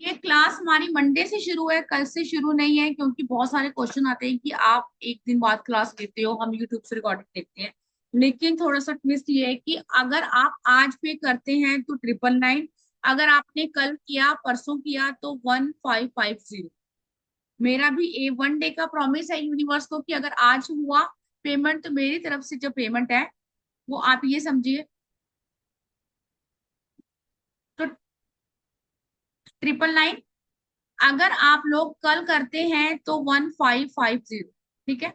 ये क्लास हमारी मंडे से शुरू है, कल से शुरू नहीं है, क्योंकि बहुत सारे क्वेश्चन आते हैं कि आप एक दिन बाद क्लास लेते हो, हम यूट्यूब से रिकॉर्डिंग देखते हैं। लेकिन थोड़ा सा ट्विस्ट ये है कि अगर आप आज पे करते हैं तो 999, अगर आपने कल किया परसों किया तो 1550। मेरा भी 1 डे का प्रॉमिस है यूनिवर्स को कि अगर आज हुआ पेमेंट तो मेरी तरफ से जो पेमेंट है वो आप ये समझिए। तो 999, अगर आप लोग कल करते हैं तो 1550। ठीक है।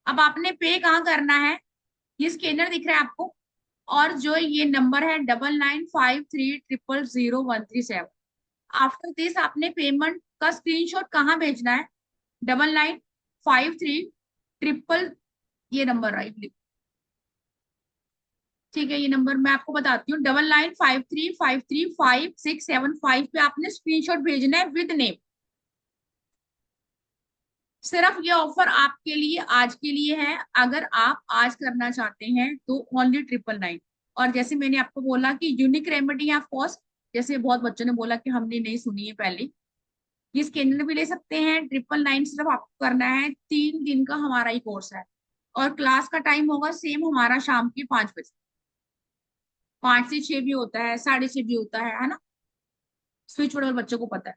अब आपने पे कहाँ करना है? ये स्कैनर दिख रहा है आपको, और जो ये नंबर है 9953000137। आफ्टर दिस आपने पेमेंट का स्क्रीनशॉट कहाँ भेजना है? 9953 ये नंबर राइट। ठीक है, ये नंबर मैं आपको बताती हूँ, 9953535675 पे आपने स्क्रीनशॉट भेजना है विद नेम। सिर्फ ये ऑफर आपके लिए आज के लिए है, अगर आप आज करना चाहते हैं तो ओनली 999। और जैसे मैंने आपको बोला कि यूनिक रेमेडी है ऑफ कोर्स, जैसे बहुत बच्चों ने बोला कि हमने नहीं सुनी है पहले, ये स्कैनर भी ले सकते हैं। 999 सिर्फ आपको करना है, 3 दिन का हमारा ही कोर्स है। और क्लास का टाइम होगा सेम हमारा शाम के 5 बजे, 5 से 6 भी होता है, 6:30 भी होता है ना। स्विच वर्ड बच्चों को पता है।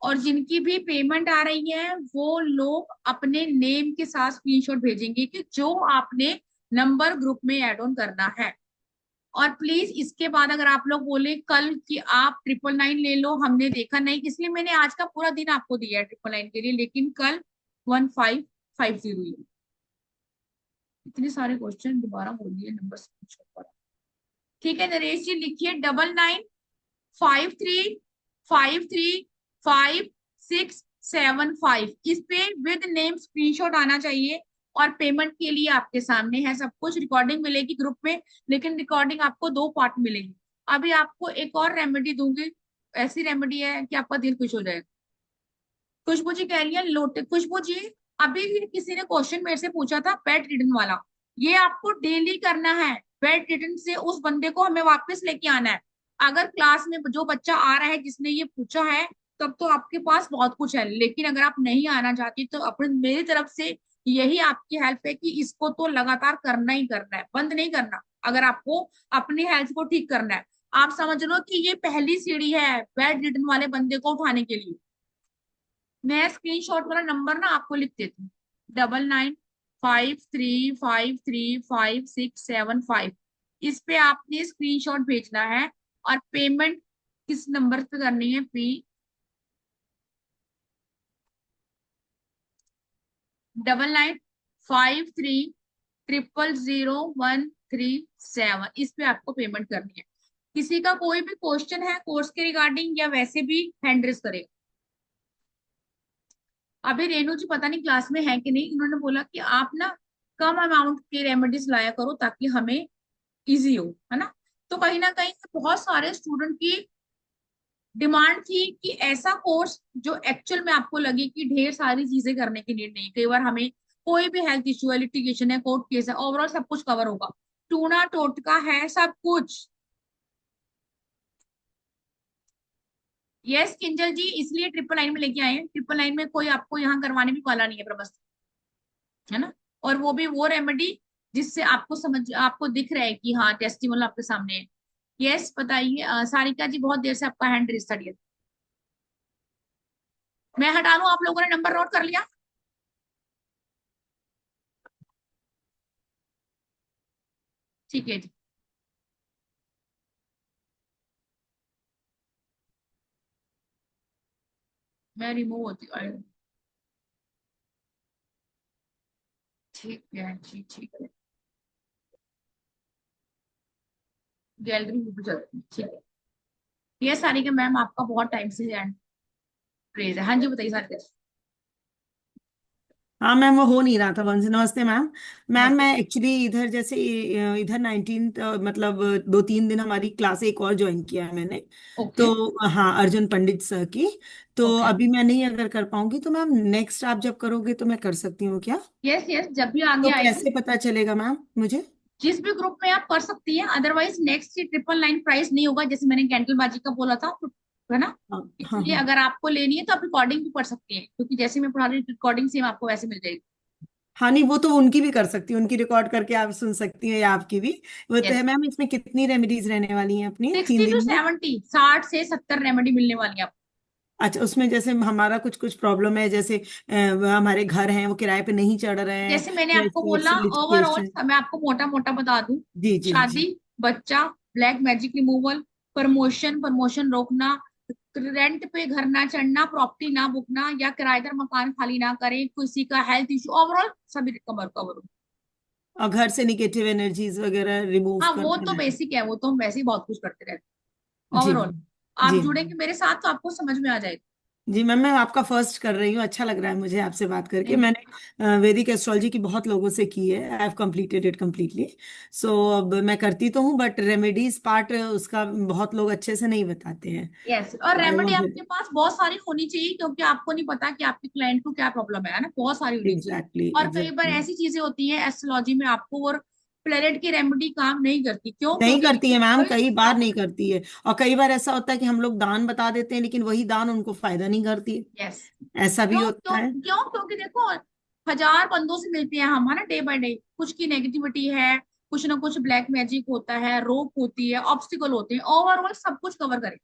और जिनकी भी पेमेंट आ रही है वो लोग अपने नेम के साथ स्क्रीनशॉट भेजेंगे कि जो आपने नंबर ग्रुप में ऐड ऑन करना है। और प्लीज इसके बाद अगर आप लोग बोले कल कि आप 999 ले लो, हमने देखा नहीं, इसलिए मैंने आज का पूरा दिन आपको दिया है 999 के लिए, लेकिन कल 1550 ही। इतने सारे क्वेश्चन दोबारा बोल दिए नंबर स्क्रीनशॉट पर। ठीक है नरेश जी, लिखिए 9953535675, इस पे विद नेम स्क्रीनशॉट आना चाहिए। और पेमेंट के लिए आपके सामने है सब कुछ, रिकॉर्डिंग मिलेगी ग्रुप में, लेकिन रिकॉर्डिंग आपको 2 पार्ट मिलेगी। अभी आपको एक और रेमेडी दूंगी, ऐसी रेमेडी है कि आपका दिल खुश हो जाएगा। खुशबू जी कह रही है लोटे, खुशबू जी अभी किसी ने क्वेश्चन मेरे से पूछा था बेड रिटर्न वाला, ये आपको डेली करना है। बेड रिटर्न से उस बंदे को हमें वापस लेके आना है। अगर क्लास में जो बच्चा आ रहा है जिसने ये पूछा है, तब तो आपके पास बहुत कुछ है, लेकिन अगर आप नहीं आना चाहती तो अपने मेरी तरफ से यही आपकी हेल्प है कि इसको तो लगातार करना ही करना है, बंद नहीं करना। अगर आपको अपनी हेल्थ को ठीक करना है, आप समझ लो कि ये पहली सीढ़ी है बेड रिटर्न वाले बंदे को उठाने के लिए। मैं स्क्रीनशॉट वाला नंबर ना आपको लिख देती हूँ, 9953535675। इस पे आपने स्क्रीनशॉट भेजना है। और पेमेंट किस नंबर पे करनी है? पी 9953000137, इस पे आपको पेमेंट करनी है। किसी का कोई भी क्वेश्चन है कोर्स के रिगार्डिंग या वैसे भी हैंड रेस करेगा। अभी रेणु जी पता नहीं क्लास में है कि नहीं, उन्होंने बोला कि आप ना कम अमाउंट के रेमेडीज लाया करो ताकि हमें इजी हो, है ना। तो कहीं ना कहीं बहुत सारे स्टूडेंट की डिमांड थी कि ऐसा कोर्स जो एक्चुअल में आपको लगे कि ढेर सारी चीजें करने की नीड नहीं, कई बार हमें कोई भी हेल्थ इश्यू है, लिटिगेशन है, कोर्ट केस है, ओवरऑल सब कुछ कवर होगा, टूना टोटका है सब कुछ। यस किंजल जी, इसलिए 999 में लेके आए हैं। 999 में कोई आपको यहाँ करवाने भी वाला नहीं है प्रबंध, है ना। और वो भी वो रेमेडी जिससे आपको समझ आपको दिख रहा है कि हाँ टेस्टिमोनियल आपके सामने है। यस बताइए, सारिका जी बहुत देर से आपका हैंड रेस था dear। मैं हटा लूं, आप लोगों ने नंबर नोट कर लिया? ठीक है जी, मैं रिमूव होती हूँ। ठीक है जी, ठीक है। गैलरी में भी चलती हूँ, ठीक है। ये सारिका मैम आपका बहुत टाइम से हैंड रेज है। हाँ जी बताइए सारिका हाँ मैम, वो हो नहीं रहा था वंश। नमस्ते मैम। मैम जी। मैं एक्चुअली इधर जैसे इधर 19 मतलब 2-3 दिन हमारी क्लास एक और ज्वाइन किया है मैंने। ओके। तो हाँ, अर्जुन पंडित सर की। तो ओके। अभी मैं नहीं अगर कर पाऊंगी तो मैम नेक्स्ट आप जब करोगे तो मैं कर सकती हूँ क्या? यस यस, जब भी आगे तो आएगी, कैसे पता चलेगा मैम मुझे? जिस भी ग्रुप में आप कर सकती हैं, अदरवाइज नेक्स्ट 999 प्राइस नहीं होगा, जैसे मैंने कैंडल बाजी का बोला था, तो है ना। हाँ हाँ इसलिए हाँ। अगर आपको लेनी है तो आप रिकॉर्डिंग भी पढ़ सकती हैं, क्योंकि जैसे मैं पढ़ा रही हूँ रिकॉर्डिंग सेम आपको वैसे मिल जाएगी। हाँ नहीं, वो तो उनकी भी कर सकती हूँ, उनकी रिकॉर्ड करके आप सुन सकती हैं, या आपकी भी। वो तो यस। है मैम। इसमें कितनी रेमेडीज रहने वाली हैं अपनी 60 तीन टू दिन में? 70, 60 से 70 रेमेडी मिलने वाली है आपको। अच्छा, उसमें जैसे हमारा कुछ कुछ प्रॉब्लम है, जैसे हमारे घर हैं वो किराए पे नहीं चढ़ रहे हैं, जैसे मैंने या आपको इस टाइप बोला से ओवरऑल, लिटिगेशन। मैं आपको मोटा मोटा बता दूं। जी जी शादी, जी। बच्चा, black magic removal, promotion, promotion रोकना, रेंट पे घर ना चढ़ना, प्रॉपर्टी ना बुकना, या किराएदार मकान खाली ना करें, किसी का हेल्थ इशू, ओवरऑल सभी कवर कवर। और घर से निगेटिव एनर्जीज वगैरह रिमूव हाँ वो तो करना है। बेसिक है, वो तो हम वैसे ही बहुत कुछ करते रहते हैं जी ओवरऑल। मैम। आप जी जुड़ेंगे मेरे साथ तो आपको समझ में आ जाएगा। जी मैम, मैं आपका फर्स्ट कर रही हूँ, अच्छा लग रहा है मुझे आपसे बात करके। नहीं, मैंने वैदिक एस्ट्रोलॉजी की बहुत लोगों से की है, I have completed it completely. So अब मैं करती तो हूँ, बट रेमेडीज पार्ट उसका बहुत लोग अच्छे से नहीं बताते हैं। यस। और आई रेमेडी वांटेड। आपके पास बहुत सारी होनी चाहिए, क्योंकि आपको नहीं पता कि आपके क्लाइंट को क्या प्रॉब्लम है ना, बहुत सारी होनी चाहिए। एग्जैक्टली और कई बार एग्जैक्टली। ऐसी चीजें होती हैं एस्ट्रोलॉजी में आपको, और प्लेनेट की रेमेडी काम नहीं करती, क्यों? नहीं क्योंकि करती है मैम, कोई कई दूसरा। बार नहीं करती है। और कई बार ऐसा होता है कि हम लोग दान बता देते हैं, लेकिन वही दान उनको फायदा नहीं करती यस। है। ऐसा भी क्यों होता क्यों है। क्यों? क्योंकि देखो, हजार बंदों से मिलते हैं हम, है ना, डे बाय डे। कुछ की नेगेटिविटी है, कुछ ना कुछ ब्लैक मैजिक होता है, रोक होती है, ऑब्स्टिकल होते हैं, ओवरऑल सब कुछ कवर करें।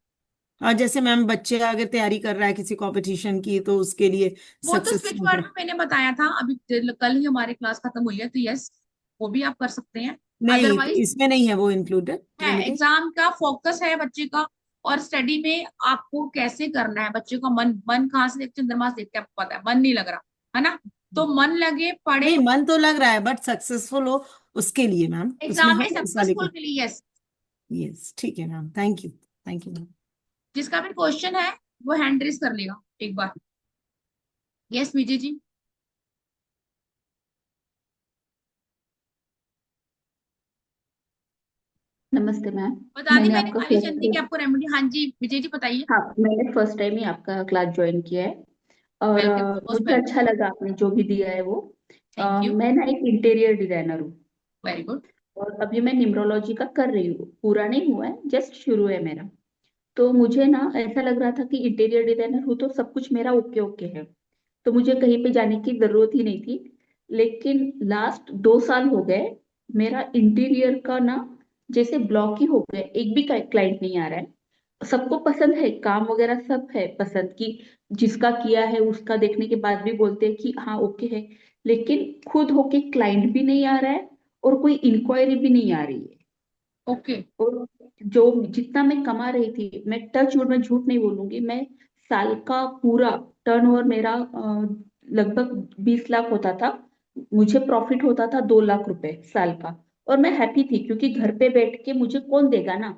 और जैसे मैम बच्चे अगर तैयारी कर रहा है किसी कंपटीशन की, तो उसके लिए वो तो सक्सेस। स्विच वर्ड में मैंने बताया था अभी, कल ही हमारी क्लास खत्म हुई है, तो यस, वो भी आप कर सकते हैं। नहीं, तो अदरवाइज इसमें नहीं है वो इंक्लूडेड है, रेमेडी? एग्जाम का फोकस है बच्चे का, और स्टडी में आपको कैसे करना है। बच्चे का मन, मन कहाँ से देखते हैं? चंद्रमा से देखते हैं, आपको पता है मन नहीं लग रहा, है ना। तो मन लगे, पढ़े। नहीं, मन तो लग रहा है, बट सक्सेसफुल हो उसके लिए मैम, उसमें एग्जाम है में इस वाले सक्सेसफुल को। के लिए यस। यस ठीक है ma'am, thank you. Thank you ma'am. जिसका भी क्वेश्चन है वो हैंड रेस कर लेगा एक बार। यस विजय जी। नमस्ते मैम। बता दी मैंने मैंने आपका खाली फर्स्ट चंदी की आपको रेमेडी। हाँ जी विजय जी बताइए। हाँ, मैंने फर्स्ट टाइम ही आपका क्लास ज्वाइन किया है। और वेलकम, मोस्ट मुझे वेलकम। अच्छा लगा आपने जो भी दिया है वो। Thank you. मैं ना एक इंटीरियर डिजाइनर हूँ। Very good. और अभी मैं न्यूमरोलॉजी का कर रही हूँ, पूरा नहीं हुआ है, जस्ट शुरू है मेरा। तो मुझे ना ऐसा लग रहा था कि इंटीरियर डिजाइनर हूँ तो सब कुछ मेरा ओके ओके है, तो मुझे कहीं पे जाने की जरूरत ही नहीं थी। लेकिन लास्ट 2 साल हो गए, मेरा इंटीरियर का ना जैसे ब्लॉक ही हो गया, एक भी क्लाइंट नहीं आ रहा है। सबको पसंद है काम वगैरह, सब है पसंद की, जिसका किया है उसका देखने के बाद भी बोलते हैं कि हाँ ओके है। लेकिन खुद होके क्लाइंट भी नहीं आ रहा है, और कोई इंक्वायरी भी नहीं आ रही है। ओके। और जो जितना मैं कमा रही थी, मैं टच वुड में झूठ नहीं बोलूंगी, मैं साल का पूरा टर्नओवर मेरा लगभग 20 लाख होता था। मुझे प्रॉफिट होता था 2 लाख रुपए साल का। और मैं हैप्पी थी, क्योंकि घर पे बैठ के मुझे कौन देगा ना।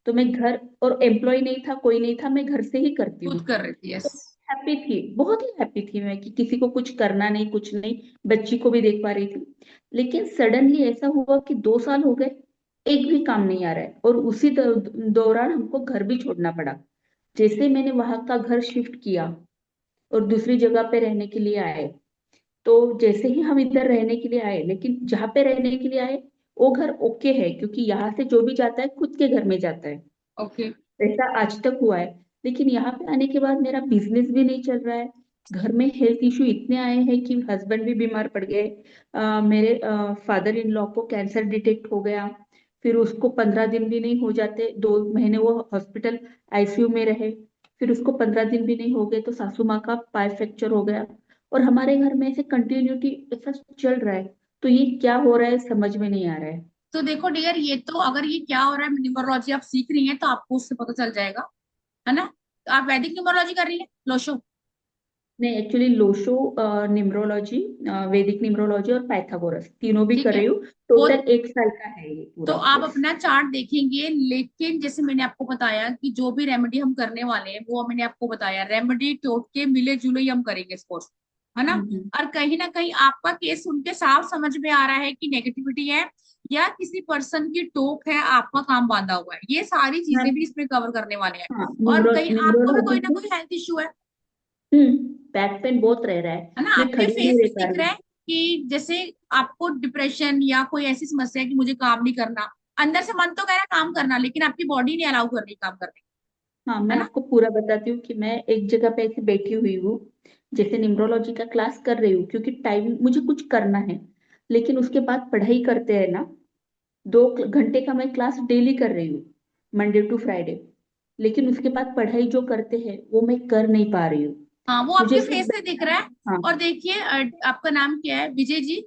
तो मैं घर, और एम्प्लॉय नहीं था, कोई नहीं था, मैं घर से ही करती हूँ। खुद कर रही थी, तो यस। हैप्पी थी, बहुत ही हैप्पी थी मैं, कि किसी को कुछ करना नहीं, कुछ नहीं, बच्ची को भी देख पा रही थी। लेकिन सडनली ऐसा हुआ कि 2 साल हो गए, एक भी काम नहीं आ रहा है, और उसी दौरान हमको घर भी छोड़ना पड़ा। जैसे मैंने वहां का घर शिफ्ट किया और दूसरी जगह पे रहने के लिए आए, तो जैसे ही हम इधर रहने के लिए आए, लेकिन जहाँ पे रहने के लिए आए वो घर ओके है, क्योंकि यहाँ से जो भी जाता है खुद के घर में जाता है। ओके। ऐसा आज तक हुआ है। लेकिन यहाँ पे आने के बाद मेरा बिजनेस भी नहीं चल रहा है। घर में हेल्थ इशू इतने आए हैं कि हस्बैंड भी बीमार पड़ गए। मेरे फादर इन लॉ को कैंसर डिटेक्ट हो गया। फिर उसको 15 दिन भी नहीं हो जाते, 2 महीने वो हॉस्पिटल आईसीयू में रहे। फिर उसको 15 दिन भी नहीं हो गए तो सासू माँ का पाय फ्रैक्चर हो गया। और हमारे घर में ऐसे कंटिन्यूटी ऐसा चल रहा है। तो ये क्या हो रहा है समझ में नहीं आ रहा है। तो देखो डियर, ये तो अगर ये क्या हो रहा है न्यूमरोलॉजी आप सीख रही हैं तो आपको उससे पता चल जाएगा, है ना। तो आप वैदिक न्यूमरोलॉजी कर रही हैं, लोशो। नहीं, एक्चुअली लोशो, निम्रोलॉजी, वैदिक निम्रोलॉजी और पाइथागोरस तीनों भी ठीक कर है। रही हूँ। वो टोटल 1 साल का है ये तो पूरा आप कोर्स। अपना चार्ट देखेंगे, लेकिन जैसे मैंने आपको बताया कि जो भी रेमेडी हम करने वाले हैं वो मैंने आपको बताया, रेमेडी टोट के मिले जुले ही हम करेंगे इस कोर्स, है ना। हम्म। और कहीं ना कहीं आपका केस सुन के साफ समझ में आ रहा है कि नेगेटिविटी है, या किसी पर्सन की टोक है, आपका काम बांधा हुआ है, ये सारी चीजें भी हाँ इसमें कवर करने वाले हैं। हाँ, और कहीं आपको भी निम्रोलॉजी कोई ना से। कोई हेल्थ इश्यू हम्म। बैक पेन बहुत रह रहा है है, ना, मैं आपके खड़ी नहीं फेस रह पे पा दिख रही रहा हूँ। है कि जैसे आपको डिप्रेशन या कोई ऐसी समस्या है कि मुझे काम नहीं करना। अंदर से मन तो कह रहा है काम करना, लेकिन आपकी बॉडी नहीं अलाउ कर रही काम करने। हाँ, है मैं ना। आपको पूरा बताती हूँ कि मैं एक जगह पे ऐसे बैठी हुई हूँ, जैसे न्यूमरोलॉजी का क्लास कर रही हूँ, क्योंकि टाइम मुझे कुछ करना है, लेकिन उसके बाद पढ़ाई करते हैं ना, 2 घंटे का मैं क्लास डेली कर रही हूँ, मंडे टू फ्राइडे। लेकिन उसके बाद पढ़ाई जो करते हैं वो मैं कर नहीं पा रही हूँ। हाँ, वो मुझे आपके सिर्फ फेस से दिख रहा है। हाँ। और देखिए आपका नाम क्या है, विजय जी।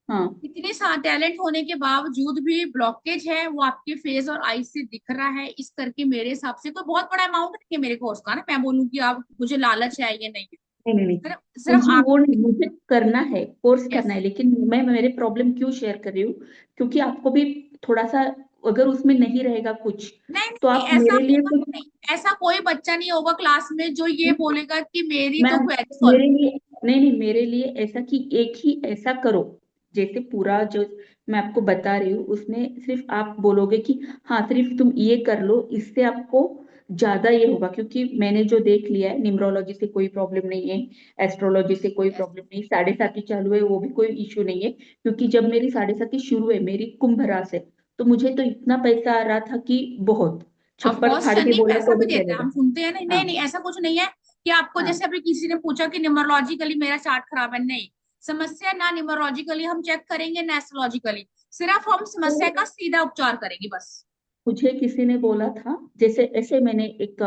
हाँ। इतने टैलेंट होने के बावजूद भी ब्लॉकेज है, वो आपके फेस और आई से दिख रहा है। इस करके मेरे हिसाब से कोई बहुत बड़ा अमाउंट नहीं है मेरे कोर्स का ना, मैं बोलूँ कि आप मुझे लालच है, ये नहीं है। नहीं नहीं नहीं, सिर्फ सिर्फ मुझे आप। वो नहीं, मुझे करना है, कोर्स यस। करना है, लेकिन मैं मेरे प्रॉब्लम क्यों शेयर कर रही हूँ, क्योंकि आपको भी थोड़ा सा, अगर उसमें नहीं रहेगा कुछ, नहीं तो नहीं नहीं, आप ऐसा मेरे लिए होगा कुछ। नहीं। ऐसा कोई बच्चा नहीं होगा क्लास में जो ये बोलेगा कि मेरी तो मैम, क्वेरी सॉल्व। मेरे लिए नहीं नहीं, मेरे लिए ऐसा कि एक ही ऐसा करो, जैसे पूरा जो मैं आपको बता रही हूँ उसमें सिर्फ आप बोलोगे कि हाँ सिर्फ तुम ये कर लो, इससे आपको ज्यादा ये होगा, क्योंकि मैंने जो देख लिया है, न्यूमरोलॉजी से कोई प्रॉब्लम नहीं है, एस्ट्रोलॉजी से कोई यस। प्रॉब्लम नहीं, 7.5 चालू है वो भी कोई इशू नहीं है, क्योंकि जब मेरी 7.5 शुरू है मेरी कुंभ राशि से, तो मुझे तो इतना पैसा आ रहा था कि बहुत, ऑफ छप्पर कोर्स फाड़ के शनि बोले पैसा तो भी भी देता है, चलेगा। हम सुनते हैं। नहीं नहीं हाँ। नहीं, ऐसा कुछ नहीं है कि आपको, हाँ। जैसे अभी किसी ने पूछा कि न्यूमरोलॉजिकली मेरा चार्ट खराब है, नहीं। समस्या ना न्यूमरोलॉजिकली हम चेक करेंगे ना एस्ट्रोलॉजिकली, सिर्फ हम समस्या तो का सीधा उपचार करेंगे बस। मुझे किसी ने बोला था, जैसे ऐसे मैंने एक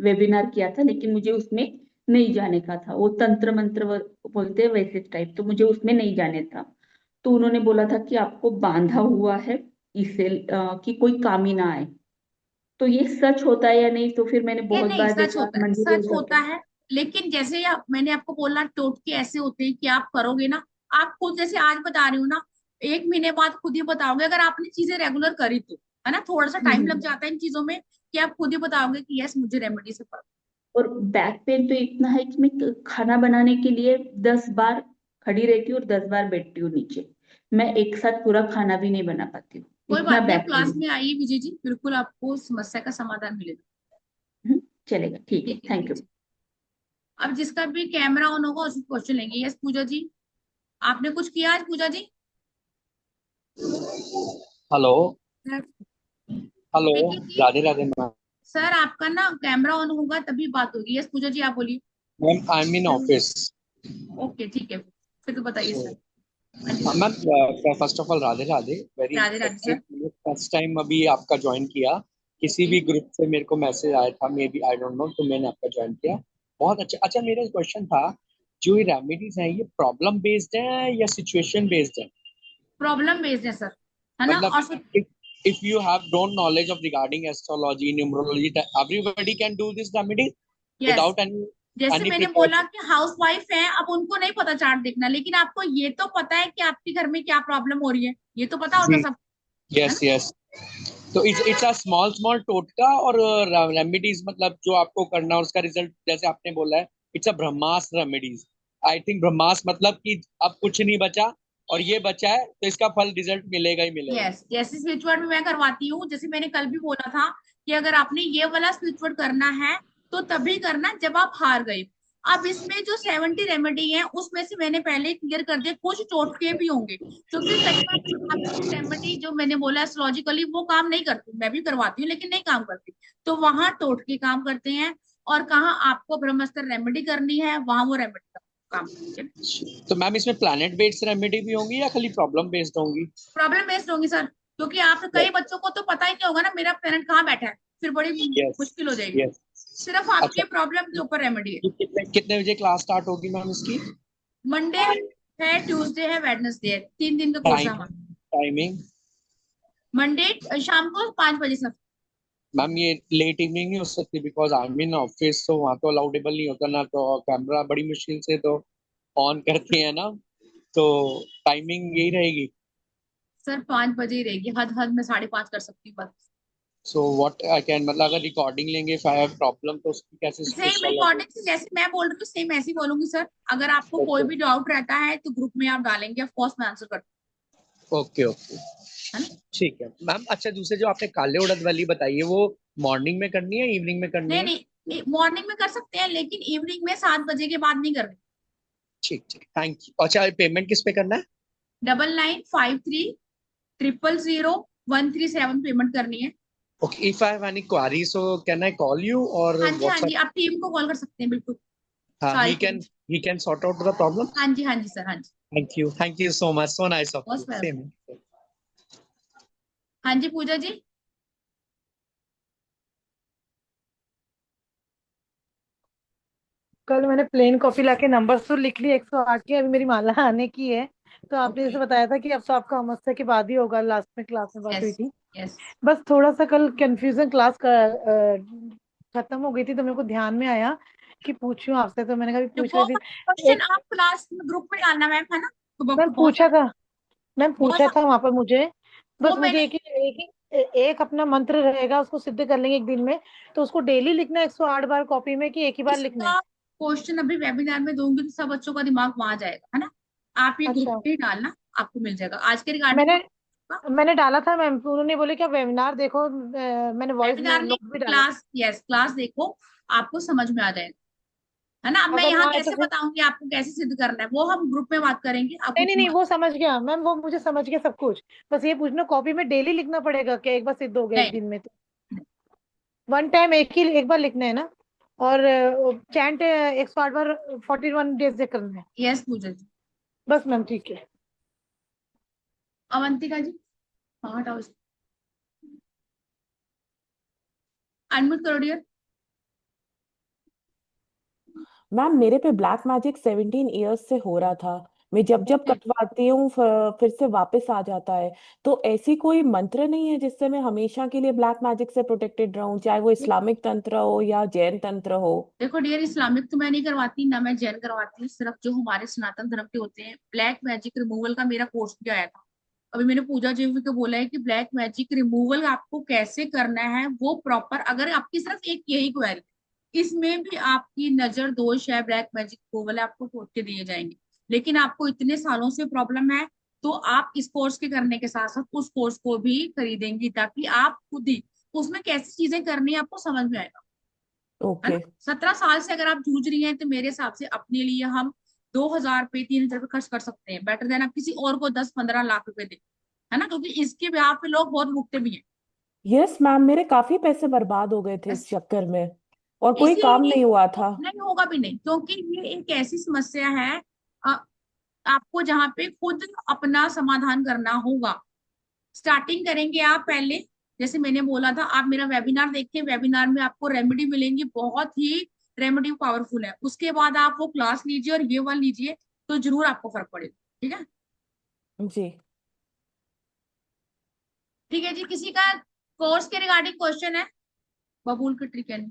वेबिनार किया था, लेकिन मुझे उसमें नहीं जाने का था, वो तंत्र मंत्र बोलते हैं वैसे टाइप, तो मुझे उसमें नहीं जाने था। तो उन्होंने बोला था कि आपको बांधा हुआ है इससे, कि कोई काम ही ना आए। तो ये सच होता है या नहीं, तो फिर मैंने ये बहुत नहीं, बार सच देखा होता है, मंदिर सच करते होता हैं। है। लेकिन जैसे मैंने आपको बोला, टोटके ऐसे होते हैं कि आप करोगे ना, आप खुद जैसे आज बता रही हूँ ना, 1 महीने बाद खुद ही बताओगे अगर आपने चीजें रेगुलर करी तो। है ना, थोड़ा सा टाइम लग हम्म। जाता है इन चीजों में, कि आप खुद ही बताओगे कि यस मुझे रेमेडी से फर्क। और बैक पेन तो इतना है कि मैं खाना बनाने के लिए 10 बार खड़ी रहती हूँ और 10 बार बैठती हूँ नीचे, मैं एक साथ पूरा खाना भी नहीं बना पाती हूँ, कोई इतना बात नहीं, आप बैक क्लास पेन। में आइए विजय जी, बिल्कुल आपको समस्या का समाधान मिलेगा। चलेगा, ठीक है, ठीक है, थैंक ठीक यू। है। अब जिसका भी कैमरा ऑन होगा उसको क्वेश्चन लेंगे। यस पूजा जी, आपने कुछ किया आज पूजा जी? हेलो। हेलो। देखिए जी, राधे राधे मैम। सर आपका ना कैमरा ऑन होगा तभी बात होगी। यस पूजा जी, आप बोलिए। Ma'am I am in office. Okay ठीक है, फिर तो बताइए सो सर। हाँ जी sir. Ma'am, first of all Radhe Radhe, very Radhe Radhe interactive. Sir. मैंने फर्स्ट टाइम अभी आपका ज्वाइन किया, किसी ओके। भी ग्रुप से मेरे को मैसेज आया था, maybe I don't know, तो मैंने आपका ज्वाइन किया। बहुत अच्छा। अच्छा, मेरा क्वेश्चन था, जो ये रेमेडीज हैं ये प्रॉब्लम बेस्ड है या सिचुएशन बेस्ड है? प्रॉब्लम बेस्ड है सर, है ना। मतलब और फिर if you have don't knowledge of regarding astrology, numerology, everybody can do this remedy yes, without जैसे any मैंने बोला precaution. कि हाउस वाइफ है, अब उनको नहीं पता चार्ट देखना, लेकिन आपको ये तो पता है कि आपके घर में क्या प्रॉब्लम हो रही है, ये तो पता होता जी। सब। है यस ना। यस। तो इट्स अ स्मॉल स्मॉल टोटका और रेमेडीज, मतलब जो आपको करना है उसका रिजल्ट जैसे आपने बोला है, it's a Brahmastra remedies. I think Brahmastra मतलब कि अब कुछ नहीं बचा और ये बचा है, तो इसका फल रिजल्ट मिलेगा ही मिलेगा। यस, जैसे स्विच वर्ड में मैं करवाती हूँ, जैसे मैंने कल भी बोला था कि अगर आपने ये वाला स्विच वर्ड करना है तो तभी करना जब आप हार गए। अब इसमें जो 70 रेमेडी है उसमें से मैंने पहले क्लियर कर दिया, कुछ टोटके भी होंगे, क्योंकि कई बार ना आपकी रेमेडी जो मैंने बोला एस्ट्रोलॉजिकली वो काम नहीं करती, मैं भी करवाती हूँ लेकिन नहीं काम करती। तो वहां टोटके काम करते हैं, और कहाँ आपको ब्रह्मास्त्र रेमेडी करनी है वहां वो रेमेडी काम करती है। तो मैम, इसमें प्लैनेट बेस्ड रेमेडी भी होंगी या खाली प्रॉब्लम बेस्ड होंगी? प्रॉब्लम बेस्ड होंगी सर, क्योंकि आप कई बच्चों को तो पता ही नहीं होगा ना मेरा पेरेंट कहाँ बैठा है, फिर बड़ी यस मुश्किल हो जाएगी। यस। सिर्फ अच्छा, आपके प्रॉब्लम के ऊपर रेमेडी है। ये कितने कितने बजे क्लास स्टार्ट होगी मैम इसकी? मंडे है, ट्यूसडे है, वेडनेसडे है, 3 दिन का कोर्स है टाइम हमारा। टाइमिंग? मंडे शाम को 5 बजे सर। मैम ये लेट इवनिंग नहीं हो सकती, because I am in office, तो वहाँ तो अलाउडेबल नहीं होता ना, तो कैमरा बड़ी मुश्किल से तो ऑन करते हैं ना, तो टाइमिंग यही रहेगी। सर 5 बजे ही रहेगी, हद हद में 5:30 कर सकती हूँ बस। सो व्हाट आई कैन, मतलब अगर रिकॉर्डिंग लेंगे इफ आई हैव प्रॉब्लम तो उसकी कैसे सेम सॉल्व होगी? रिकॉर्डिंग से जैसे मैं बोल रही हूँ सेम ऐसे ही बोलूंगी सर। अगर आपको कोई ओके भी डाउट रहता है तो ग्रुप में आप डालेंगे, ऑफ कोर्स मैं आंसर करती ओके ओके। हूँ, है ना। ठीक है मैम। अच्छा, दूसरे जो आपने काले उड़द वाली बताई है, वो मॉर्निंग में करनी है इवनिंग में करनी नहीं है? नहीं, मॉर्निंग में कर सकते हैं लेकिन इवनिंग में 7 बजे के बाद नहीं करनी। ठीक ठीक, थैंक यू। अच्छा, पेमेंट किस पे करना है? 9953000137 पेमेंट करनी है। Okay, if I have any queries, so can I call you or हाँ जी, हाँ जी, WhatsApp? आप टीम को कॉल कर सकते हैं, बिल्कुल He सारी team. can sort out the problem. हाँ जी, हाँ जी सर, हाँ जी, Thank you so much. So nice of you. Most welcome. Same. हाँ जी पूजा जी। कल मैंने प्लेन कॉफी लाके नंबर्स तो लिख लिए 108 के, अभी मेरी माला आने की है। तो आपने जैसे बताया था कि अब तो आपका अमावस्या के बाद ही होगा, लास्ट में क्लास में बात हुई यस थी। यस। बस थोड़ा सा कल कंफ्यूजन क्लास का खत्म हो गई थी, तो मेरे को ध्यान में आया कि पूछूं आपसे, तो मैंने कहा भी तो पूछ वो लेती। क्वेश्चन एक आप क्लास में ग्रुप में डालना मैम, है ना, तो मैम बहुत पूछा सारे, था, मैम बहुत पूछा सारे था वहां पर मुझे। वो बस मुझे मैंने, एक अपना मंत्र रहेगा, उसको सिद्ध कर लेंगे एक दिन में। तो उसको डेली लिखना है 108 बार कॉपी में, कि एक ही बार लिखना है? इसका क्वेश्चन अभी वेबिनार में दूंगी तो सब बच्चों का दिमाग वहां जाएगा, है ना। आप ये ग्रुप अच्छा। में ही डालना, आपको मिल जाएगा आज के रिगार्डिंग। मैंने मैंने डाला था मैम, उन्होंने बोले क्या वेबिनार देखो, मैंने वॉइस वेबिनार नहीं, नोट भी डाला। क्लास, यस क्लास देखो, आपको समझ में आ जाएगा, है ना। अब मैं अगर यहाँ वहाँ कैसे जैसे, बताऊंगी आपको कैसे सिद्ध करना है, वो हम ग्रुप में बात करेंगे, आपको नहीं नहीं नहीं, पूरा। वो समझ गया मैम, वो मुझे समझ गया सब कुछ। बस ये पूछना, कॉपी में डेली लिखना पड़ेगा क्या? एक बार सिद्ध हो गया एक नहीं, दिन में तो वन टाइम एक बार लिखना है ना? और चैंट 108 बार 41 डेज से करना है? यस पूजा जी। बस मैम ठीक है। अवंतिका जी, हाँ हटाओ इसको, अनम्यूट करो डियर। मैम मेरे पे ब्लैक मैजिक 17 इयर्स से हो रहा था। मैं जब जब ओके, कटवाती हूँ फिर से वापस आ जाता है। तो ऐसी कोई मंत्र नहीं है जिससे मैं हमेशा के लिए ब्लैक मैजिक से प्रोटेक्टेड रहूं, चाहे वो इस्लामिक तंत्र हो या जैन तंत्र हो? देखो डियर, इस्लामिक तो मैं नहीं करवाती ना, मैं जैन करवाती हूँ, सिर्फ जो हमारे सनातन धर्म के होते हैं। ब्लैक मैजिक रिमूवल का मेरा कोर्स भी आया था, अभी मैंने पूजा जी को बोला है कि ब्लैक मैजिक रिमूवल आपको कैसे करना है वो प्रॉपर। अगर आपकी सिर्फ एक यही क्वेरी, इसमें भी आपकी नजर दोष है, ब्लैक मैजिक रिमूवल है, आपको टोटके दिए जाएंगे। लेकिन आपको इतने सालों से प्रॉब्लम है, तो आप इस कोर्स के करने के साथ साथ उस कोर्स को भी खरीदेंगी, ताकि आप खुद ही उसमें कैसी चीजें करनी है आपको समझ में आएगा, है ना। ओके। 17 साल से अगर आप जूझ रही हैं, तो मेरे हिसाब से अपने लिए हम 2,000 रुपये 3,000 रुपये खर्च कर सकते हैं, बेटर देन आप किसी और को 10-15 लाख रुपए दे, है ना, क्योंकि इसके ब्याह पे लोग बहुत भुगते भी हैं। यस मैम, मेरे काफी पैसे बर्बाद हो गए थे बस इस चक्कर में, और कोई काम इसीलिए नहीं हुआ था। नहीं होगा भी नहीं, क्योंकि ये एक ऐसी समस्या है, अ, आपको जहाँ पे खुद अपना समाधान करना होगा। स्टार्टिंग करेंगे आप पहले, जैसे मैंने बोला था, आप मेरा वेबिनार देखिए, वेबिनार में आपको रेमेडी मिलेंगी, बहुत ही रेमेडी पावरफुल है। उसके बाद आप वो क्लास लीजिए और ये वाला लीजिए, तो जरूर आपको फर्क पड़ेगा, ठीक है। जी। ठीक है जी, किसी का कोर्स के रिगार्डिंग क्वेश्चन है? बबूल की trick and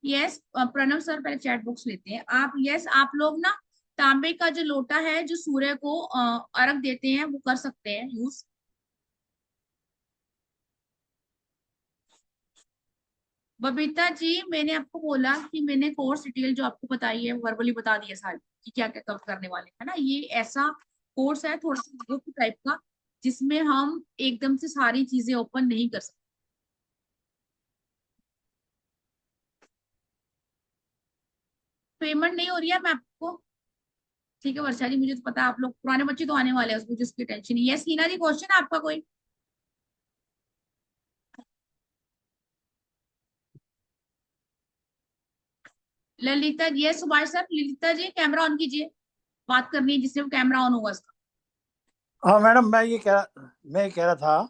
yes, Pranav sir पहले चैट बॉक्स लेते हैं आप। यस, आप लोग ना तांबे का जो लोटा है, जो सूर्य को अर्घ देते हैं, वो कर सकते हैं यूज। बबीता जी, मैंने आपको बोला कि मैंने कोर्स डिटेल जो आपको बताई है वर्बली बता दिया सारी, कि क्या क्या कब करने वाले हैं, है ना। ये ऐसा कोर्स है थोड़ा सा ग्रुप टाइप का, जिसमें हम एकदम से सारी चीजें ओपन नहीं कर सकते। पेमेंट नहीं हो रही है मैं आपको, ठीक है वर्षा जी, मुझे तो पता है आप लोग पुराने बच्चे तो आने वाले हैं, उसको जिसकी टेंशन नहीं है। यस हीना जी, क्वेश्चन है आपका कोई? Lalita ji, yes Subhash sir, Lalita ji camera on कीजिए, बात करनी है जिससे कैमरा ऑन होगा उसका। हाँ मैडम, मैं ये कह रहा था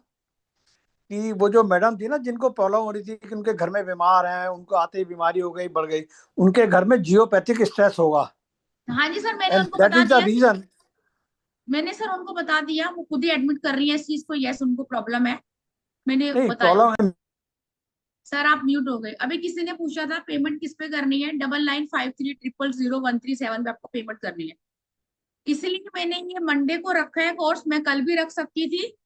कि वो जो मैडम थी ना, जिनको प्रॉब्लम हो रही थी कि उनके घर में बीमार हैं, उनको आते ही बीमारी हो गई, बढ़ गई, उनके घर में जियोपैथिक स्ट्रेस होगा, हाँ जी सर, मैंने एंड उनको दैट बता इज द दिया, रीजन। मैंने सर उनको बता दिया, वो खुद ही एडमिट कर रही है इस चीज को। यस, उनको प्रॉब्लम है, मैंने नहीं बताया। प्रॉब्लम है। सर आप म्यूट हो गए। अभी किसी ने पूछा था पेमेंट किस पे करनी है, 9953000137 पे आपको पेमेंट करनी है। इसलिए मैंने ये मंडे को रखा है कोर्स, मैं कल भी रख सकती थी,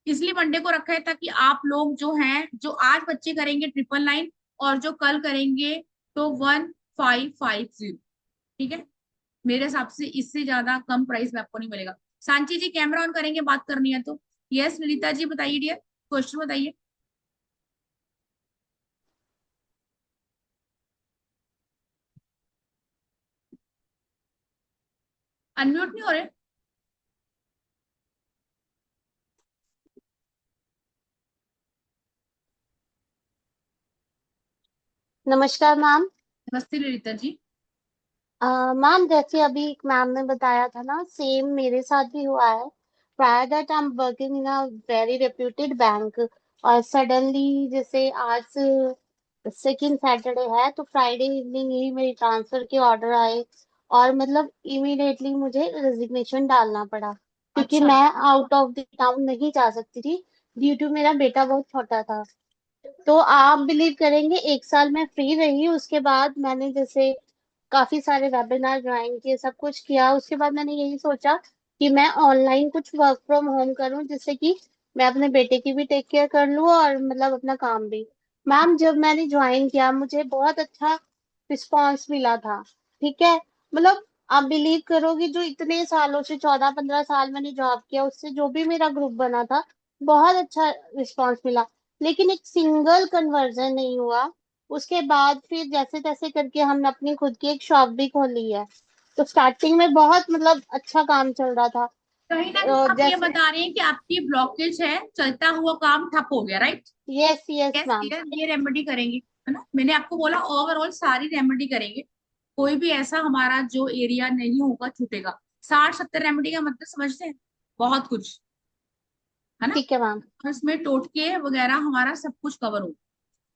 इसलिए मंडे को रखा है, ताकि आप लोग जो हैं, जो आज बच्चे करेंगे 999, और जो कल करेंगे तो 1550, ठीक है। मेरे हिसाब से इससे ज्यादा कम प्राइस में आपको नहीं मिलेगा। सांची जी कैमरा ऑन करेंगे, बात करनी है तो। यस ललिता जी बताइए डियर, क्वेश्चन बताइए। अनम्यूट नहीं हो रहे। नमस्कार मैम। नमस्ते ललिता जी। मैम जैसे अभी एक मैम ने बताया था ना, सेम मेरे साथ भी हुआ है। Prior that I am working in a very reputed bank, और सडनली जैसे आज सेकंड सैटरडे है तो फ्राइडे इवनिंग ही मेरी ट्रांसफर के ऑर्डर आए, और मतलब इमीडिएटली मुझे रेजिग्नेशन डालना पड़ा, क्योंकि अच्छा मैं आउट ऑफ द टाउन नहीं जा सकती थी, ड्यू टू मेरा बेटा बहुत छोटा था। तो आप बिलीव करेंगे, एक साल मैं फ्री रही, उसके बाद मैंने जैसे काफी सारे वेबिनार ज्वाइन किए, सब कुछ किया। उसके बाद मैंने यही सोचा कि मैं ऑनलाइन कुछ वर्क फ्रॉम होम करूं, जिससे कि मैं अपने बेटे की भी टेक केयर कर लूं और मतलब अपना काम भी। मैम जब मैंने ज्वाइन किया मुझे बहुत अच्छा रिस्पॉन्स मिला था। ठीक है, मतलब आप बिलीव करोगे, जो इतने सालों से 14-15 साल मैंने जॉब किया, उससे जो भी मेरा ग्रुप बना था, बहुत अच्छा रिस्पॉन्स मिला। लेकिन एक सिंगल कन्वर्जन नहीं हुआ। उसके बाद फिर जैसे तैसे करके हमने अपनी खुद की एक शॉप भी खोली है। तो स्टार्टिंग में बहुत मतलब अच्छा काम चल रहा था। कहीं ना कहीं आप ये जैसे बता रहे हैं कि आपकी ब्लॉकेज है, चलता हुआ काम ठप हो गया, right? Yes yes yes ma'am. ये रेमेडी करेंगे, है ना? मैंने आपको बोला ओवरऑल सारी रेमेडी करेंगे, कोई भी ऐसा हमारा जो एरिया नहीं होगा छूटेगा। 60-70 रेमेडी का मतलब समझते हैं, बहुत कुछ, है ना? ठीक है मैम। और इसमें टोटके वगैरह हमारा सब कुछ कवर हो।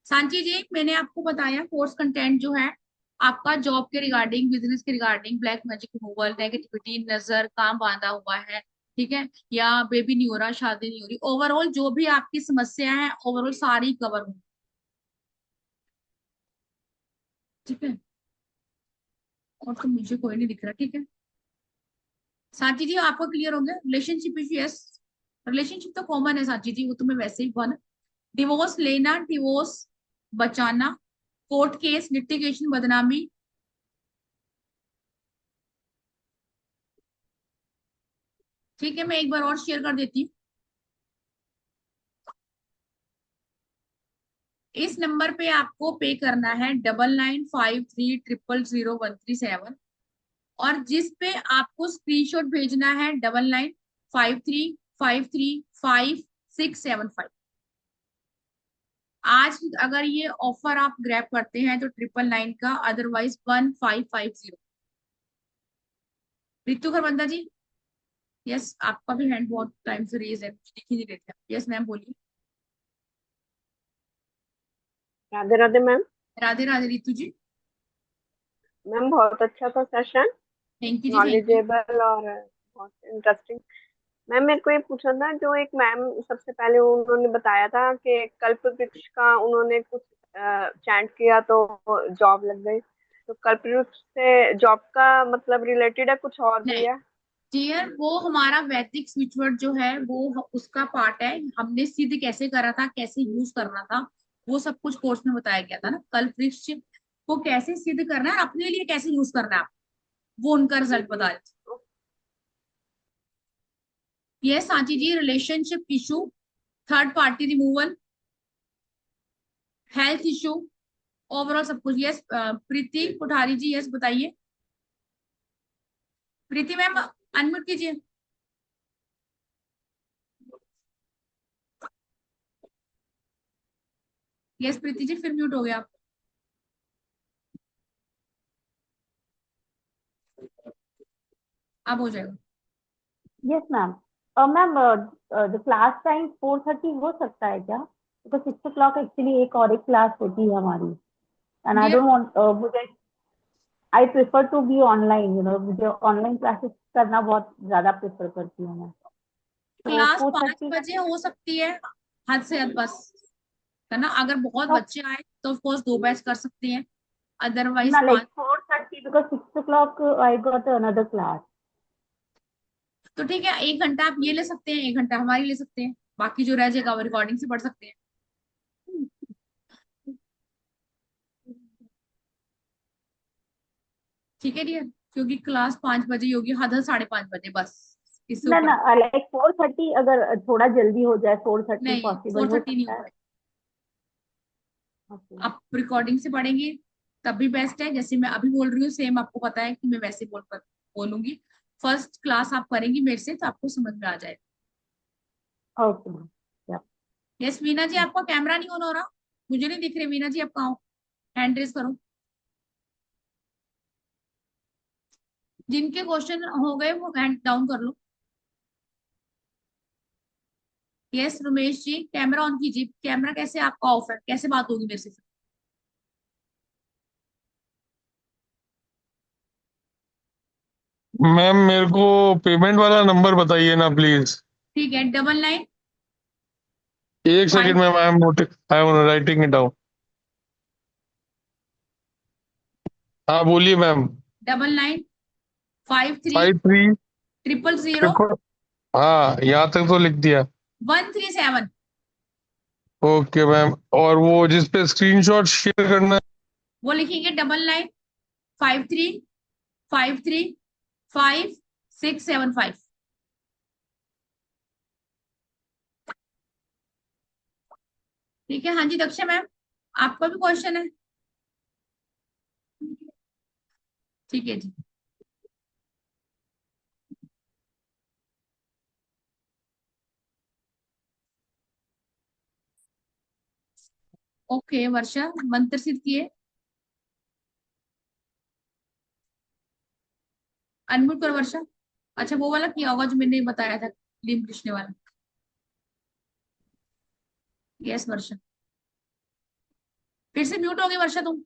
सांची जी, मैंने आपको बताया कोर्स कंटेंट जो है आपका जॉब के रिगार्डिंग, बिजनेस के regarding, black magic removal, negativity, नजर, काम बांधा हुआ है, ठीक है, या बेबी नहीं हो रहा, शादी नहीं हो रही, ओवरऑल जो भी आपकी समस्या है ओवरऑल सारी कवर हो। ठीक है, और तो मुझे कोई नहीं दिख रहा। ठीक है सांची जी, आपको क्लियर हो गया? रिलेशनशिप इशू, यस, रिलेशनशिप तो कॉमन है सांची जी, वो तो मैं वैसे ही बन। डिवोर्स लेना, डिवोर्स बचाना, कोर्ट केस, लिटिगेशन, बदनामी। ठीक है, मैं एक बार और शेयर कर देती हूँ। इस नंबर पे आपको पे करना है 9953000137, और जिस पे आपको स्क्रीनशॉट भेजना है 9953535675। आज अगर ये ऑफर आप ग्रैब करते हैं तो 999 का, अदरवाइज 1550। रितु खरबंदा जी, यस, आपका भी हैंड बहुत टाइम से रेज है, दिख ही नहीं रहे थे। यस मैम बोलिए। राधे राधे मैम। राधे राधे रितु जी। मैम बहुत अच्छा था सेशन, थैंक यू जी, थैंक यू। नॉलेजेबल और बहुत इंटरेस्टिंग। मैम मेरे को ये पूछना था, जो एक मैम सबसे पहले उन्होंने बताया था कि कल्प वृक्ष का उन्होंने कुछ चैंट किया तो जॉब लग गई, तो कल्प वृक्ष से जॉब का मतलब रिलेटेड है, कुछ और भी नहीं है? डियर, वो हमारा वैदिक स्विच वर्ड जो है वो उसका पार्ट है। हमने सिद्ध कैसे करा था, कैसे यूज करना था, वो सब कुछ कोर्स में बताया गया था ना। कल्प वृक्ष को कैसे सिद्ध करना है और अपने लिए कैसे यूज करना है, वो उनका रिजल्ट बता रहे थे। ये Sanchi ji, relationship issue, third party removal, health issue, overall सब कुछ। यस प्रीति कोठारी जी, यस बताइए। प्रीति मैम अनम्यूट कीजिए। यस प्रीति जी, फिर म्यूट हो गया आप। अब हो जाएगा। Yes ma'am. Ma'am the class time 4:30 हो सकता है क्या? बिकॉज 6 o'clock एक्चुअली एक और एक क्लास होती है हमारी, and I dear don't want, मुझे I prefer to be online, मुझे ऑनलाइन क्लासेस करना बहुत ज्यादा प्रेफर करती हूँ मैं। तो क्लास फोर 5 थर्टी बजे हो सकती है, हद से हद बस, है ना? अगर बहुत बच्चे आए तो ऑफ कोर्स 2 बैच कर सकते हैं, अदरवाइज ना, like 5। 4:30 because 6 o'clock I got another class. तो ठीक है, 1 घंटा आप ये ले सकते हैं, 1 घंटा हमारी ले सकते हैं, बाकी जो रह जाएगा वो रिकॉर्डिंग से पढ़ सकते हैं। ठीक है डियर, क्योंकि क्लास 5 बजे ही होगी, हद 5:30 बजे बस, इससे ना ऊपर ना, लाइक 4:30 अगर थोड़ा जल्दी हो जाए, 4:30 नहीं। पॉसिबल हो 4:30 नहीं सकता हो है? पाएगा। ओके। आप रिकॉर्डिंग से पढ़ेंगे तब भी बेस्ट है, जैसे मैं अभी बोल रही हूँ सेम आपको पता है कि मैं वैसे बोलूंगी। फर्स्ट क्लास आप करेंगी मेरे से तो आपको समझ में आ जाएगा। Okay ma'am. यस वीना जी, आपका कैमरा नहीं ऑन हो रहा, मुझे नहीं दिख रहे। वीना जी आप कहाँ हो? हैंड रेस करो। जिनके क्वेश्चन हो गए वो हैंड डाउन कर लो। Yes Ramesh ji, camera on कीजिए। कैमरा कैसे आपका ऑफ है, कैसे बात होगी मेरे से? मैम मेरे को पेमेंट वाला नंबर बताइए ना प्लीज। ठीक है, 99 एक 5 second ma'am, I am writing it down. हाँ बोलिए मैम। 99 53 53 000 ट्रिपल। हाँ यहाँ तक तो लिख दिया। 137। ओके मैम, और वो जिस पे स्क्रीनशॉट शेयर करना है? वो लिखेंगे 99 53 5 6 7 5। ठीक है, हाँ जी दक्षा मैम, आपका भी क्वेश्चन है? ठीक है जी। ओके वर्षा, मंत्र सिद्ध किए, अनम्यूट कर वर्षा। अच्छा वो वाला किया होगा जो मैंने बताया था, लिम कृष्ण वाला। यस वर्षा, फिर से म्यूट हो गई वर्षा तुम।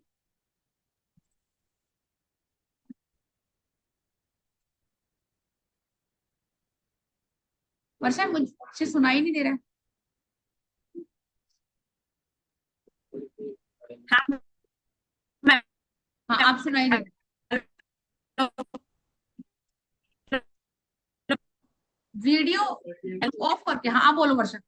वर्षा मुझे सुनाई नहीं दे रहा है। हाँ आप सुनाई दे रहा है। वीडियो ऑफ करके, हाँ आप बोलो वर्षा।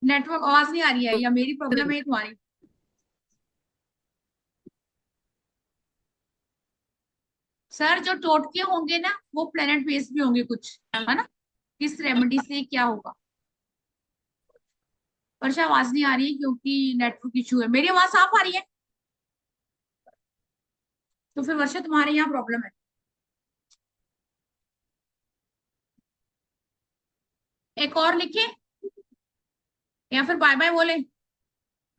नेटवर्क आवाज नहीं आ रही है, या मेरी प्रॉब्लम है तुम्हारी? सर जो टोटके होंगे ना वो प्लेनेट बेस भी होंगे कुछ, है ना? किस रेमेडी से क्या होगा? वर्षा आवाज नहीं आ रही है क्योंकि नेटवर्क इशू है। मेरी आवाज साफ आ रही है? तो फिर वर्षा तुम्हारे यहाँ प्रॉब्लम है। एक और लिखे या फिर बाय बाय बोले?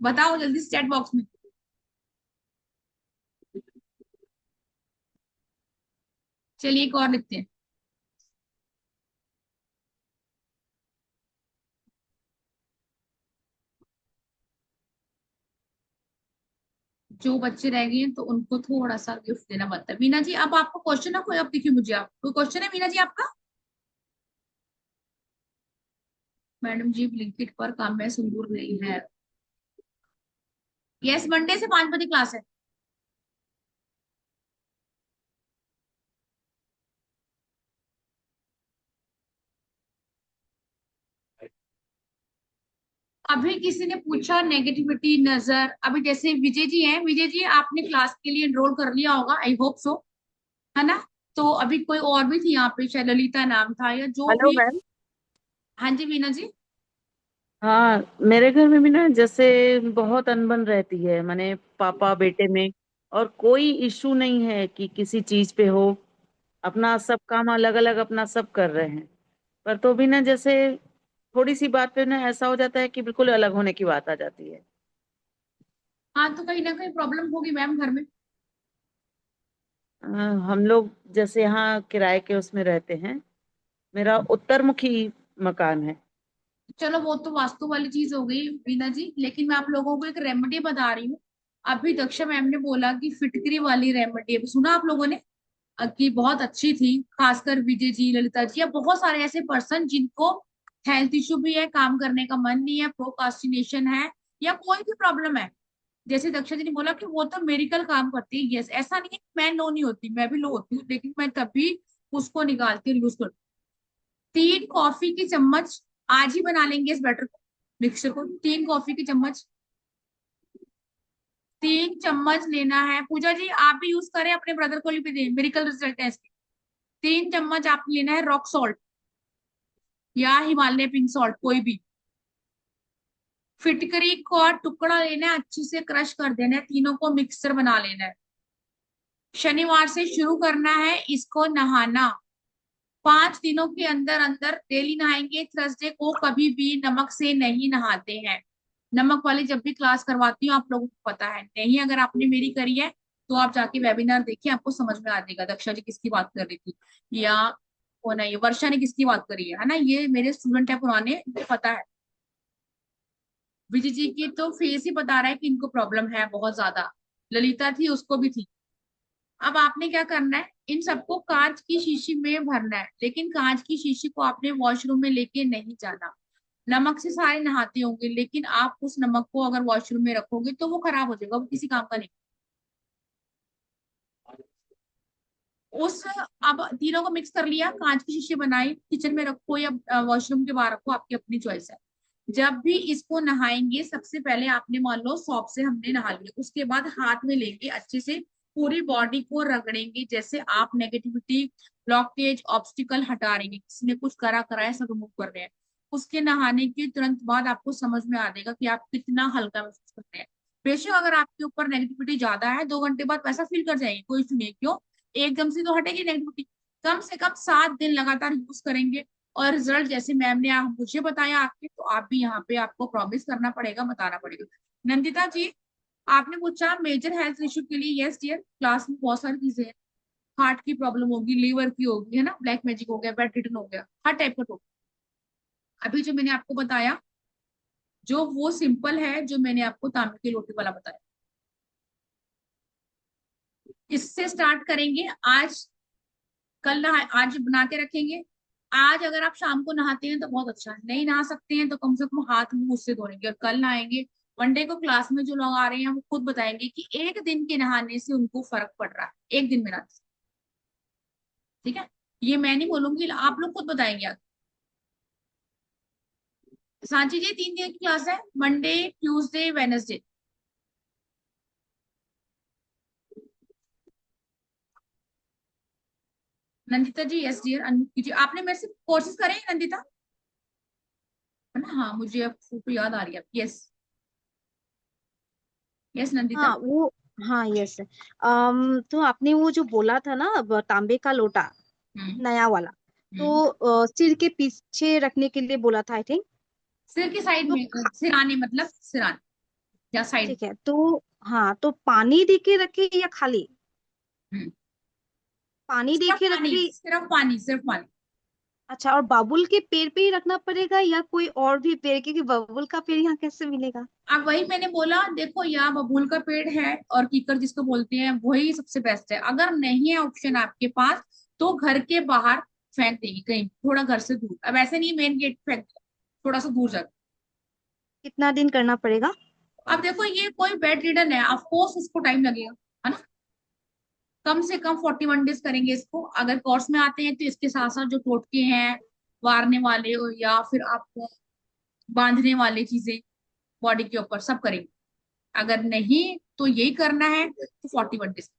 बताओ जल्दी से चैट बॉक्स में। चलिए एक और लिखते हैं। जो बच्चे रह गए हैं तो उनको थोड़ा सा गिफ्ट देना बनता है। मीना जी अब आपको क्वेश्चन है कोई? अब देखिए मुझे, आप कोई क्वेश्चन है मीना जी आपका? मैडम जी ब्लिंकिट पर काम में सिंदूर नहीं है। यस मंडे से 5 बजे क्लास है। अभी किसी ने पूछा नेगेटिविटी नजर, अभी जैसे विजय जी हैं, विजय जी आपने क्लास के लिए एनरोल कर लिया होगा, आई होप सो, है ना? तो अभी कोई और भी थी यहाँ पे, शायद ललिता नाम था या जो हेलो भी। मैम। हाँ जी मीना जी। हाँ, मेरे घर में भी ना जैसे बहुत अनबन रहती है, माने पापा बेटे में। और कोई इशू नहीं है कि किसी चीज पे हो, अपना सब काम अलग अलग अपना सब कर रहे हैं। पर तो भी ना जैसे थोड़ी सी बात पे ना ऐसा हो जाता है कि बिल्कुल अलग होने की बात आ जाती है। हाँ तो कहीं ना कहीं प्रॉब्लम होगी मैम घर में। अ, हम लोग जैसे यहाँ किराए के उसमें रहते हैं। मेरा उत्तर मुखी मकान है। चलो वो तो वास्तु वाली चीज हो गई मीना जी, लेकिन मैं आप लोगों को एक रेमेडी बता रही हूँ। अभी दक्षा मैम ने बोला कि फिटकरी वाली रेमेडी, अभी सुना आप लोगों ने? कि बहुत अच्छी थी, खासकर विजय जी, ललिता जी, या बहुत सारे ऐसे पर्सन जिनको हेल्थ इशू भी है, काम करने का मन नहीं है, प्रोकास्टिनेशन है, या कोई भी प्रॉब्लम है। जैसे दक्षा जी ने बोला कि वो तो मेडिकल काम करती है। यस, ऐसा नहीं है कि मैं लो नहीं होती, मैं भी लो होती हूँ, लेकिन मैं तभी उसको निकालती हूँ, यूज करती हूँ। 3 कॉफी की चम्मच, आज ही बना लेंगे इस बैटर को, मिक्सचर को। 3 कॉफी की चम्मच, 3 चम्मच लेना है। पूजा जी आप भी यूज करें, अपने ब्रदर को भी दें, मेडिकल रिजल्ट है इसके। 3 चम्मच आप लेना है रॉक सॉल्ट या हिमालय पिंक सॉल्ट, कोई भी। फिटकरी का टुकड़ा लेना है, अच्छी से क्रश कर देना है, तीनों को मिक्सर बना लेना है। शनिवार से शुरू करना है इसको नहाना। 5 दिनों के अंदर अंदर डेली नहाएंगे। थर्सडे को कभी भी नमक से नहीं नहाते हैं। नमक वाली जब भी क्लास करवाती हूँ आप लोगों को पता है, नहीं अगर आपने मेरी करी है तो आप जाके वेबिनार देखिए, आपको समझ में आ जाएगा दक्षा जी किसकी बात कर रही थी, या वो नहीं वर्षा ने किसकी बात करी है ना। ये मेरे स्टूडेंट है पुराने, इनको पता है। विजय जी की तो फेस ही बता रहा है कि इनको प्रॉब्लम है बहुत ज्यादा। ललिता थी, उसको भी थी। अब आपने क्या करना है, इन सबको कांच की शीशी में भरना है, लेकिन कांच की शीशी को आपने वॉशरूम में लेके नहीं जाना। नमक से सारे नहाते होंगे, लेकिन आप उस नमक को अगर वॉशरूम में रखोगे तो वो खराब हो जाएगा, वो किसी काम का नहीं। उस अब तीनों को मिक्स कर लिया, कांच की शीशी बनाई, किचन में रखो या वॉशरूम के बाहर रखो, आपकी अपनी चॉइस है। जब भी इसको नहाएंगे सबसे पहले आपने मान लो सॉप से हमने नहा लिया, उसके बाद हाथ में लेंगे अच्छे से पूरी बॉडी को रगड़ेंगे, जैसे आप नेगेटिविटी ब्लॉकेज ऑब्स्टिकल हटा रहे हैं, किसी ने कुछ करा कराया सब रिमूव कर रहे हैं। उसके नहाने के तुरंत बाद आपको समझ में आ जाएगा कि आप कितना हल्का महसूस कर रहे हैं। बेशक अगर आपके ऊपर नेगेटिविटी ज्यादा है 2 घंटे बाद वैसा फील कर जाएंगे, कोई इशू नहीं। क्यों, एकदम से तो हटेगी नेगेटिविटी, कम से कम 7 दिन लगातार यूज करेंगे और रिजल्ट जैसे मैम ने मुझे बताया आपके, तो आप भी यहाँ पे आपको प्रॉमिस करना पड़ेगा, बताना पड़ेगा। नंदिता जी आपने पूछा मेजर हेल्थ इश्यू के लिए, यस डियर क्लास में बहुत सारी चीजें हैं। हार्ट की प्रॉब्लम होगी, लीवर की होगी, है ना, ब्लैक मैजिक हो गया, बेड रिटर्न हो गया, हर टाइप का। तो अभी जो मैंने आपको बताया जो वो सिंपल है, जो मैंने आपको तांबे की रोटी वाला बताया, इससे स्टार्ट करेंगे। आज कल नहा, आज बना के रखेंगे। आज अगर आप शाम को नहाते हैं तो बहुत अच्छा है, नहीं नहा सकते हैं तो कम से कम हाथ मुंह उससे धोएंगे और कल नहाएंगे। मंडे को क्लास में जो लोग आ रहे हैं वो खुद बताएंगे कि एक दिन के नहाने से उनको फर्क पड़ रहा है, एक दिन में नहाने से। ठीक है, ये मैं नहीं बोलूंगी, आप लोग खुद बताएंगे आगे। सांची जी 3 दिन की क्लास है, मंडे ट्यूसडे वेनसडे। नंदिता जी यस डियर, अनम्यूट कीजिए। आपने मेरे से कोर्सेज करे हैं नंदिता, है ना? हाँ मुझे अब फोटो याद आ रही है। Yes yes Nandita. हाँ वो हाँ यस। तो आपने वो जो बोला था ना अब तांबे का लोटा हम्म नया वाला, हम्म तो सिर के पीछे रखने के लिए बोला था आई थिंक। सिर के साइड तो में, सिराने मतलब सिराने या साइड। ठीक है, तो हाँ तो पानी दे के रखे या खाली? हम्म पानी दे सिर्फ के पानी, रखे। सिर्फ पानी, सिर्फ पानी। अच्छा, और बाबुल के पेड़ पे ही रखना पड़ेगा या कोई और भी पेड़, क्योंकि बाबुल का पेड़ यहाँ कैसे मिलेगा? अब वही मैंने बोला, देखो या बबूल का पेड़ है और कीकर जिसको बोलते हैं वही सबसे बेस्ट है। अगर नहीं है ऑप्शन आपके पास तो घर के बाहर फेंक देगी कहीं, थोड़ा घर से दूर। अब ऐसे नहीं मेन गेट फेंक दिया, थोड़ा सा दूर जाकर। कितना दिन करना पड़ेगा? अब देखो ये कोई बेड रिडन है, ऑफ कोर्स उसको टाइम लगेगा, है ना। कम से कम 41 डेज करेंगे इसको। अगर कोर्स में आते हैं तो इसके साथ साथ जो टोटके हैं वारने वाले या फिर आपको बांधने वाले चीजें बॉडी के ऊपर सब करेंगे। अगर नहीं तो यही करना है तो 41 डेज।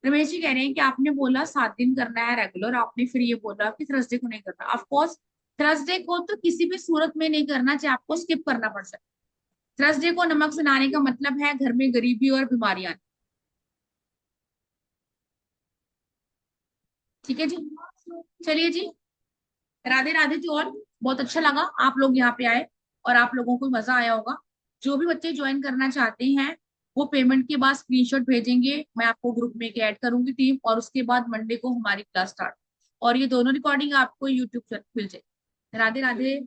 रमेश जी कह रहे हैं कि आपने बोला 7 दिन करना है रेगुलर, आपने फिर ये बोला कि थर्सडे को नहीं करना। ऑफ कोर्स थर्सडे को तो किसी भी सूरत में नहीं करना, चाहे आपको स्किप करना पड़ जाए। थर्सडे को नमक से नहाने का मतलब है घर में गरीबी और बीमारियां। ठीक है जी, चलिए जी, राधे राधे जी। और बहुत अच्छा लगा आप लोग यहाँ पे आए और आप लोगों को मजा आया होगा। जो भी बच्चे ज्वाइन करना चाहते हैं वो पेमेंट के बाद स्क्रीनशॉट भेजेंगे, मैं आपको ग्रुप में ऐड करूंगी टीम, और उसके बाद मंडे को हमारी क्लास स्टार्ट। और ये दोनों रिकॉर्डिंग आपको यूट्यूब पर मिल जाएगी। राधे राधे।